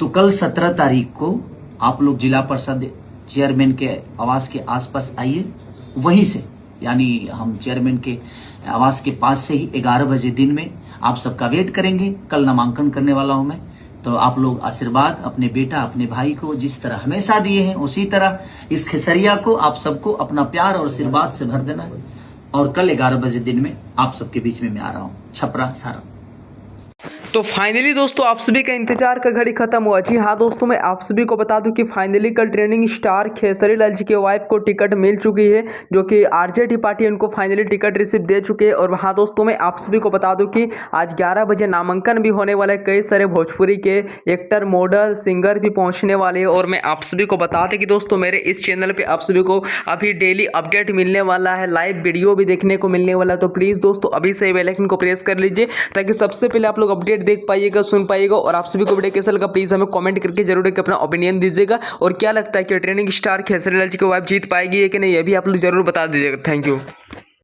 तो कल 17 तारीख को आप लोग जिला परिषद चेयरमैन के आवास के आसपास आइए। वहीं से यानी हम चेयरमैन के आवास के पास से ही 11 बजे दिन में आप सबका वेट करेंगे। कल नामांकन करने वाला हूं मैं, तो आप लोग आशीर्वाद अपने बेटा अपने भाई को जिस तरह हमेशा दिए हैं उसी तरह इस खेसरिया को आप सबको अपना प्यार और आशीर्वाद से भर देना है। और कल 11 बजे दिन में आप सबके बीच में मैं आ रहा हूँ, छपरा सारा। तो फाइनली दोस्तों आप सभी का इंतजार का घड़ी खत्म हुआ। जी हाँ दोस्तों, मैं आप सभी को बता दूं कि फाइनली कल ट्रेंडिंग स्टार खेसरी लाल जी के वाइफ को टिकट मिल चुकी है, जो कि आरजेडी पार्टी उनको फाइनली टिकट रिसीव दे चुके हैं। और हाँ दोस्तों, मैं आप सभी को बता दूं कि आज 11 बजे नामांकन भी होने वाला है। कई सारे भोजपुरी के एक्टर, मॉडल, सिंगर भी पहुँचने वाले हैं। और मैं आप सभी को बता दें कि दोस्तों मेरे इस चैनल पर आप सभी को अभी डेली अपडेट मिलने वाला है, लाइव वीडियो भी देखने को मिलने वाला है। तो प्लीज़ दोस्तों अभी से बेल आइकन को प्रेस कर लीजिए ताकि सबसे पहले आप लोग अपडेट देख पाइएगा, सुन पाइएगा। और आप सभी को वीडियो कैसा लगा प्लीज हमें कमेंट करके जरूर एक अपना ओपिनियन दीजिएगा। और क्या लगता है कि ट्रेंडिंग स्टार खेसरी लाल जी की वाइफ जीत पाएगी है कि नहीं, ये भी आप लोग जरूर बता दीजिएगा। Thank you.